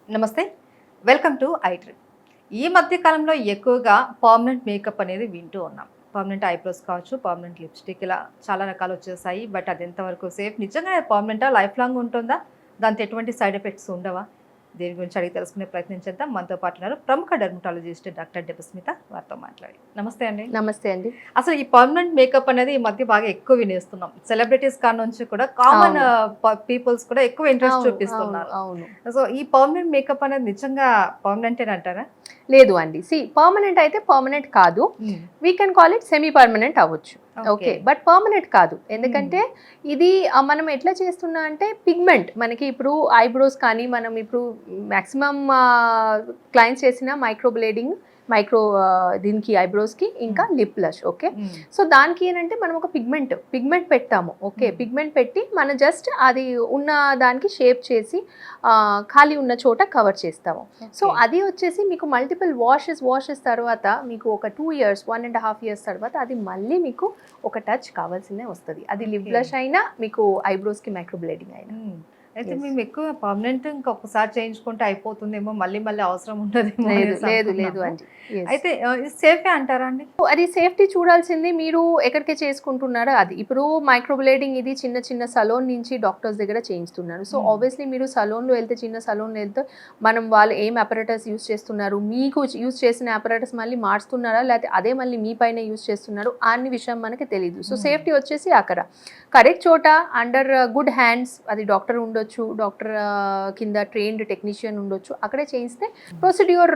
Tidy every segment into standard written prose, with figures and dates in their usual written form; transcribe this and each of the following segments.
నమస్తే. Welcome to ఐట్రీ. ఈ మధ్య కాలంలో ఎక్కువగా పర్మనెంట్ మేకప్ అనేది వింటూ ఉన్నాం. పర్మనెంట్ ఐబ్రోస్ కావచ్చు, పర్మనెంట్ లిప్‌స్టిక్ ఇలా చాలా రకాలు వచ్చేసాయి. బట్ అది ఎంతవరకు సేఫ్? నిజంగా పర్మనెంటా? లైఫ్ లాంగ్ ఉంటుందా? దాంతో ఎటువంటి సైడ్ ఎఫెక్ట్స్ ఉండవా? దీని గురించి అడిగి తెలుసుకునే ప్రయత్నం చేద్దాం. మనతో పాటు ఉన్నారు ప్రముఖ డెర్మటాలజిస్ట్ డాక్టర్ డెబస్మిత. వారితో మాట్లాడి. నమస్తే అండి. నమస్తే అండి. అసలు ఈ పర్మనెంట్ మేకప్ అనేది ఈ మధ్య బాగా ఎక్కువ వినేస్తున్నాం. సెలబ్రిటీస్ కాడ నుంచి కూడా కామన్ అవును. పీపుల్స్ కూడా ఎక్కువ ఇంట్రెస్ట్ అవును. అవును. చూపిస్తున్నారు. అవును. సో, ఈ పర్మనెంట్ మేకప్ అనేది నిజంగా పర్మనెంటేనంటారా? లేదు అండి. పర్మనెంట్ అయితే పర్మనెంట్ కాదు. హ్మ్. We can call it semi permanent అవ్వచ్చు. ఓకే. ఓకే. బట్ పర్మనెంట్ కాదు. ఎందుకంటే హ్మ్. ఇది మనం ఎట్లా చేస్తున్నా అంటే పిగ్మెంట్ మనకి ఇప్పుడు ఐబ్రోస్ కానీ మనం ఇప్పుడు మాక్సిమం క్లయింట్స్ చేసిన దీనికి ఐబ్రోస్‌కి ఇంకా లిప్ బ్లష్. ఓకే. హ్మ్. సో, దానికి ఏంటంటే మనం ఒక పిగ్మెంట్ పెట్టాము. ఓకే. హ్మ్. పిగ్మెంట్ పెట్టి మనం జస్ట్ అది ఉన్న దానికి షేప్ చేసి ఖాళీ ఉన్న చోట కవర్ చేస్తాము. So, okay. అది వచ్చేసి మీకు మల్టిపుల్ వాషెస్ తర్వాత మీకు ఒక 2 ఇయర్స్, 1 ½ ఇయర్స్ తర్వాత అది మళ్ళీ మీకు ఒక టచ్ కావాల్సిందే వస్తది. అది లిప్ ఓకే. బ్లష్ అయినా, మీకు ఐబ్రోస్‌కి మైక్రో బ్లేడింగ్ అయినా. హ్మ్. అయితే యెస్. మేము ఎక్కువ పర్మనెంట్ ఇంకొకసారి చేయించుకుంటే అయిపోతుందేమో, మళ్ళీ మళ్ళీ అవసరం ఉండదేమో లేదు. అనేసి లేదు. లేదు అనుకున్నాము. అండి. యెస్. అయితే ఇది సేఫే అంటారా అండి? అది సేఫ్టీ చూడాల్సింది మీరు ఎక్కడికి చేసుకుంటున్నారో అది. ఇప్పుడు మైక్రో బ్లేడింగ్ ఇది చిన్న చిన్న సలూన్ నుంచి డాక్టర్స్ దగ్గర చేయిస్తున్నారు. సో, హ్మ్. ఆబ్వియస్లీ మీరు సలూన్‌లో వెళ్తే చిన్న సలూన్‌లో వెళ్తే వాళ్ళు ఏం అపరేటస్ యూజ్ చేస్తున్నారు, మీకు యూజ్ చేసిన అపరేటస్ మళ్ళీ మార్చుతున్నారా? లేకపోతే అదే మళ్ళీ మీ పైన యూజ్ చేస్తున్నారు అన్ని విషయం మనకి తెలీదు. సో, హ్మ్. సేఫ్టీ వచ్చేసి అక్కడ. కరెక్ట్ చోట అండర్ గుడ్ హ్యాండ్స్ అది డాక్టర్ ఉండొచ్చు, డాక్టర్ కింద ట్రైన్డ్ టెక్నీషియన్ ఉండొచ్చు. అక్కడే చేయిస్తే ప్రొసీడ్యూర్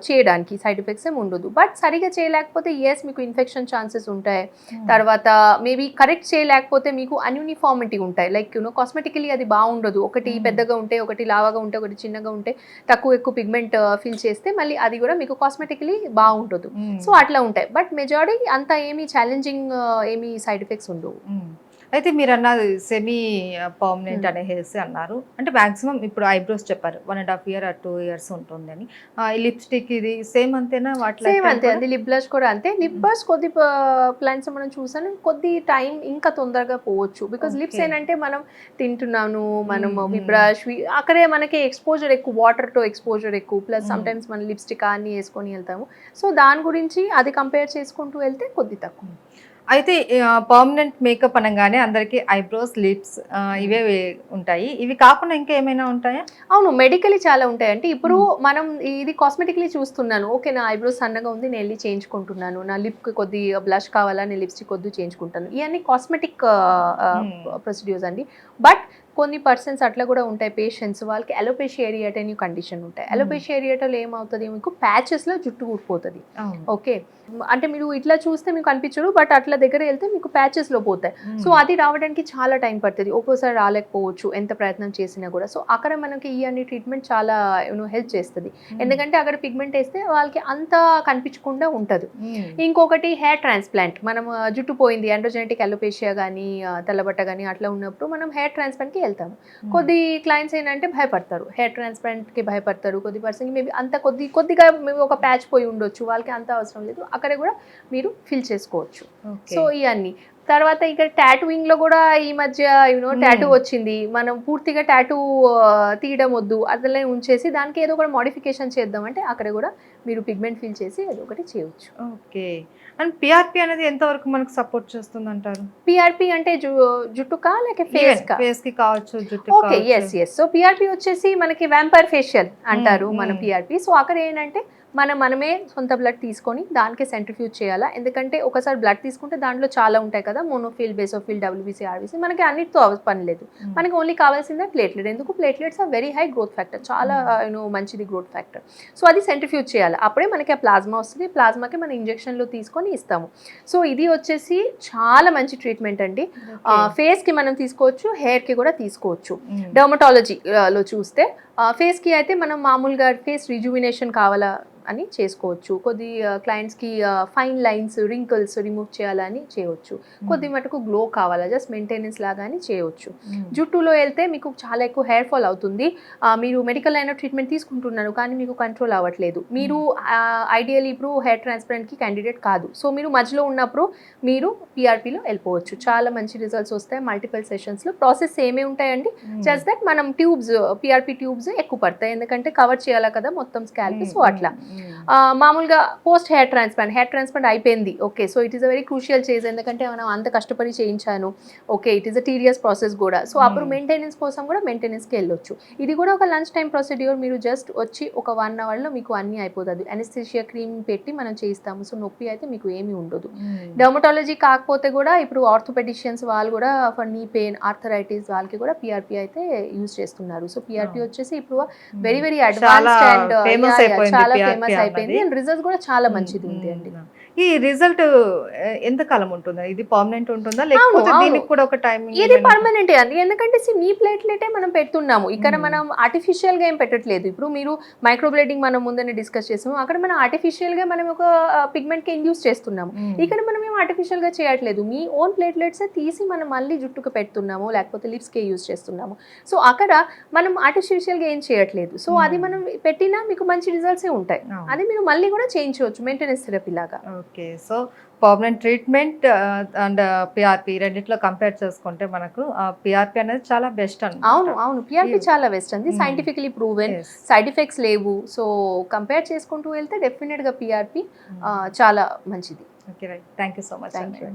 చేయడానికి సైడ్ ఎఫెక్ట్స్ ఏమి ఉండదు. బట్ సరిగ్గా చేయలేకపోతే మీకు ఇన్ఫెక్షన్ ఛాన్సెస్ ఉంటాయి. హ్మ్. తర్వాత మేబీ కరెక్ట్ చేయలేకపోతే మీకు అన్యూనిఫార్మిటీ ఉంటాయి. లైక్ కాస్మెటికలీ అది బాగుండదు. ఒకటి హ్మ్. పెద్దగా ఉంటే, ఒకటి లావగా ఉంటే, ఒకటి చిన్నగా ఉంటే, ఎక్కువ పిగ్మెంట్ ఫిల్ చేస్తే మళ్ళీ అది కూడా మీకు కాస్మెటికలీ బాగుండదు. హ్మ్. సో, అట్లా ఉంటాయి. బట్ మెజారిటీ అంత ఏమీ ఛాలెంజింగ్ ఏమీ సైడ్ ఎఫెక్ట్స్ ఉండవు. హ్మ్. అయితే మీరన్నది సెమీ పర్మనెంట్ హ్మ్. అనేసేసి అన్నారు. అంటే మాక్సిమం ఇప్పుడు ఐబ్రోస్ చెప్పారు. 1 ½ ఇయర్ ఆర్ 2 ఇయర్స్ ఉంటుందని. ఈ లిప్‌స్టిక్ ఇది సేమ్ అంతేనా? వాటి లైఫ్ సేమ్ టైమ్ అంతే కూడా? అండి. లిప్ బ్లష్ కూడా అంతే. లిప్ హ్మ్. బ్లష్ కొద్ది ప్లాంట్స్ మనం చూసాను. కొద్ది టైం ఇంకా తొందరగా పోవచ్చు. Because lips okay. ఏంటంటే మనం తింటున్నాను, మనం హ్మ్. హ్మ్. బ్రష్ అక్కడే మనకి ఎక్స్‌పోజర్ ఎక్కువ. వాటర్‌తో ఎక్స్‌పోజర్ ఎక్కువ. ప్లస్ హ్మ్. సమ్‌టైమ్స్ మనం లిప్‌స్టిక్ అన్నీ యేసుకొని వెళ్తాము. సో, దాని గురించి అది కంపేర్ చేసుకుంటూ వెళ్తే కొద్ది తక్కువ. హ్మ్. అయితే పర్మనెంట్ మేకప్ అనంగానే అందరికి ఐబ్రోస్, లిప్స్ హ్మ్. ఇవే ఉంటాయి. ఇవి కాకుండా ఇంకా ఏమైనా ఉంటాయా? అవును. మెడికల్లీ చాలా ఉంటాయండి. ఇప్పుడు హ్మ్. మనం ఇది కాస్మెటికల్లీ చూస్తున్నాను. ఓకే. నా ఐబ్రోస్ సన్నగా ఉంది. నేను ఎళ్లి చేయించుకుంటున్నాను. నా లిప్‌కి కొద్ది బ్లష్ కావాలా? నేను లిప్‌స్టిక్ వద్దు చేయించుకుంటాను. ఇయన్నీ కాస్మెటిక్ హ్మ్. ప్రొసీడ్యూర్స్ అండి. బట్ కొన్ని పర్సన్స్ అట్లా కూడా ఉంటాయి పేషెంట్స్. వాళ్ళకి అలోపేషియా ఏరియాటా అనే కండిషన్ ఉంటాయి. హ్మ్. అలోపేషియా ఏరియాటాలో ఏమవుతది మీకు ప్యాచెస్‌లో జుట్టు ఊడిపోతది. అవును. ఓకే. అంటే మీరు ఇట్లా చూస్తే మీకు అనిపించదు. బట్ అట్లా దగ్గర ఎళ్తే మీకు ప్యాచెస్‌లో పోతాయి. సో, హ్మ్. అది రావడానికి చాలా టైం పడతది. ఒక్కోసారి రాలేకపోవచ్చు ఎంత ప్రయత్నం చేసినా కూడా. సో, అక్కడ మనకి ఈ ట్రీట్మెంట్ చాలా హెల్ప్ చేస్తది. హ్మ్. ఎందుకంటే అక్కడ పిగ్మెంట్ ఏస్తే వాళ్ళకి అంత కనిపించకుండా ఉంటది. హ్మ్. ఇంకొకటి హెయిర్ ట్రాన్స్‌ప్లాంట్. మనం జుట్టు పోయింది ఆండ్రోజెనెటిక్ అలోపేషియా గానీ, తెల్లబట్ట గానీ అట్లా ఉన్నప్పుడు మనం హెయిర్ ట్రాన్స్‌ప్లాంట్‌కి ఎళ్తాము. హ్మ్. కొద్ది క్లయింట్స్ ఏంటంటే భయపడతారు. హెయిర్ ట్రాన్స్‌ప్లాంట్‌కి భయపడతారు. కొద్ది పర్సన్‌కి మేబీ అంత కొద్దిగా మేబీ ఒక ప్యాచ్ పోయి ఉండొచ్చు. వాళ్ళకి అంత అవసరం లేదు. అక్కడ కూడా మీరు ఫిల్ చేసుకోవచ్చు. ఓకే. సో, ఇయన్నీ. తర్వాత ఇక టాటూయింగ్‌లో గూడా ఈ మధ్య టాటూ హ్మ్. వచ్చింది. మనం పూర్తిగా టాటూ తీయడం వద్దు. అట్లనే ఉంచేసి దానికి ఏదో ఒక మోడిఫికేషన్ చేద్దామంటే అక్కడ గూడా మీరు పిగ్మెంట్ ఫిల్ చేసి ఏదో ఒకటి చేయొచ్చు. ఓకే. అండ్ పీఆర్‌పీ అనేది ఎంత వరకు మనకు సపోర్ట్ చేస్తుందంటారు? పీఆర్‌పీ అంటే జుట్టుకా? లేక ఈవెన్ ఫేస్‌కా? ఫేస్‌కి కావచ్చు, జుట్టుకి ఓకే. కావచ్చు. యెస్. సో, పీఆర్‌పీ వచ్చేసి మనకి వాంపైర్ ఫేషియల్ హ్మ్. అంటారు మన హ్మ్. పీఆర్‌పీ. సో, అక్కడ ఏంటంటే మనమే సొంత బ్లడ్ తీసుకొని దానికే సెంట్రిఫ్యూజ్ చేయాలా. ఎందుకంటే ఒకసారి బ్లడ్ తీసుకుంటే దాంట్లో చాలా ఉంటాయి కదా! మోనోఫిల్, బేసోఫిల్, డబ్ల్యూబీసీ, ఆర్‌బీసీ మనకి అన్నిటితో పని లేదు. హ్మ్. మనకి ఓన్లీ కావాల్సిందే ప్లేట్‌లెట్. ఎందుకు platelets are very high growth factor. చాలా హ్మ్. మంచిది గ్రోత్ ఫ్యాక్టర్. సో, అది సెంట్రిఫ్యూజ్ చేయాలి. అప్పుడే మనకి ఆ ప్లాస్మా వస్తది. ప్లాస్మాకి మనం ఇంజెక్షన్‌లో తీసుకొని ఇస్తాము. సో, ఇది వచ్చేసి చాలా మంచి ట్రీట్మెంట్ అండి. ఓకే. ఫేస్‌కి మనం తీసుకోవచ్చు. హెయిర్‌కి కూడా తీసుకోవచ్చు. హ్మ్. డెర్మటాలజీ లో చూస్తే ఫేస్‌కి అయితే మనం మామూలుగా ఫేస్ రిజువినేషన్ కావాలా అని చేసుకోవచ్చు. కొద్ది క్లయింట్స్‌కి ఫైన్ లైన్స్, రింకిల్స్ రిమూవ్ చేయాలని చేయొచ్చు. హ్మ్. కొద్ది మటుకు గ్లో కావాలా జస్ట్ మెయింటెనెన్స్ లాగా అని చేయొచ్చు. హ్మ్. జుట్టులో ఎళ్తే మీకు చాలా ఎక్కువ హెయిర్ ఫాల్ అవుతుంది. మీరు మెడికల్ అయిన ట్రీట్మెంట్ తీసుకుంటున్నారు. కానీ మీకు కంట్రోల్ అవ్వట్లేదు. మీరు హ్మ్. ఐడియల్లీ ఇప్పుడు హెయిర్ ట్రాన్స్‌ప్లాంట్‌కి క్యాండిడేట్ కాదు. సో, మీరు మధ్యలో ఉన్నప్పుడు మీరు పీఆర్‌పీలో ఎళ్ళిపోవచ్చు. చాలా మంచి రిజల్ట్స్ వస్తాయి. మల్టిపుల్ సెషన్స్‌లో ప్రాసెస్ సేమే ఉంటాయండి. హ్మ్. జస్ట్ దట్ మనం పీఆర్‌పీ ట్యూబ్స్ ఎక్కువ పడతాయి, ఎందుకంటే కవర్ చేయాలి కదా మొత్తం స్కాల్ప్. సో అట్లా మామూలుగా పోస్ట్ హెయిర్ ట్రాన్స్ప్లాంట్ అయిపోయింది, okay. So it is a very crucial చేజ్, ఎందుకంటే మనం అంత కష్టపడి చేయించాను, okay. It is a tedious process కూడా. సో అప్పుడు మెయింటెనెన్స్ కోసం కూడా మెయింటెనెన్స్కి వెళ్ళొచ్చు. ఇది కూడా ఒక లంచ్ టైం ప్రొసీడ్యూర్, మీరు జస్ట్ వచ్చి ఒక 1 అవర్లో మీకు అన్నీ అయిపోతుంది. అనెస్థీషియా క్రీమ్ పెట్టి మనం చేయిస్తాము, సో నొప్పి అయితే మీకు ఏమీ ఉండదు. డర్మటాలజీ కాకపోతే కూడా ఇప్పుడు ఆర్థోపెడిషియన్స్ వాళ్ళు కూడా ఫర్ నీ పెయిన్, ఆర్థరైటిస్ వాళ్ళకి కూడా పిఆర్పి అయితే యూజ్ చేస్తున్నారు. సో పిఆర్పి వచ్చేసి ఇప్పుడు వెరీ వెరీ అడ్వాన్స్డ్ అండ్ చాలా ఫేమస్ అయిపోయింది అండ్ రిజల్ట్స్ కూడా చాలా మంచిది ఉంది అండి. ఈ రిజల్ట్ ఎంత కాలం ఉంటుందా? ఇది పర్మనెంట్ ఉంటుందా లేకపోతే దీనికి కూడా ఒక టైమింగ్? ఇది పర్మనెంట్ అండి, ఎందుకంటే నీ ప్లేట్లెటే మనం పెడుతున్నాము ఇక్కడ, మనం ఆర్టిఫిషియల్ గా ఏం పెట్టట్లేదు. ఇప్పుడు మీరు మైక్రోబ్లేడింగ్ మనం ముందనే డిస్కస్ చేసాము, అక్కడ మనం ఆర్టిఫిషియల్ గా మనం ఒక పిగ్మెంట్ కి ఇండ్యూస్ చేస్తున్నాము. ఇక్కడ మనం ఏం ఆర్టిఫిషియల్ గా చేయట్లేదు, మీ ఓన్ ప్లేట్లెట్స్ తీసి మనం మళ్ళీ జుట్టుకు పెడుతున్నాము, లేకపోతే లిప్స్ కి యూజ్ చేస్తున్నాము. సో అక్కడ మనం ఆర్టిఫిషియల్ గా ఏం చేయట్లేదు. సో అది మనం పెట్టినా మీకు మంచి రిజల్ట్స్ ఉంటాయి, అది మీరు మళ్ళీ కూడా చేయించవచ్చు మెయింటెనెన్స్ థెరపీ లాగా. Okay. So permanent treatment and PRP రెండిట్లో కంపేర్ చేసుకుంటే మనకు పిఆర్పి అనేది చాలా బెస్ట్ అండి. అవును పిఆర్పి చాలా బెస్ట్ అండి, సైంటిఫికలీ ప్రూవెన్, సైడ్ ఎఫెక్ట్స్ లేవు. సో కంపేర్ చేసుకుంటూ వెళ్తే డెఫినెట్గా పిఆర్పి చాలా మంచిది. Okay right, thank you so much. Thank you.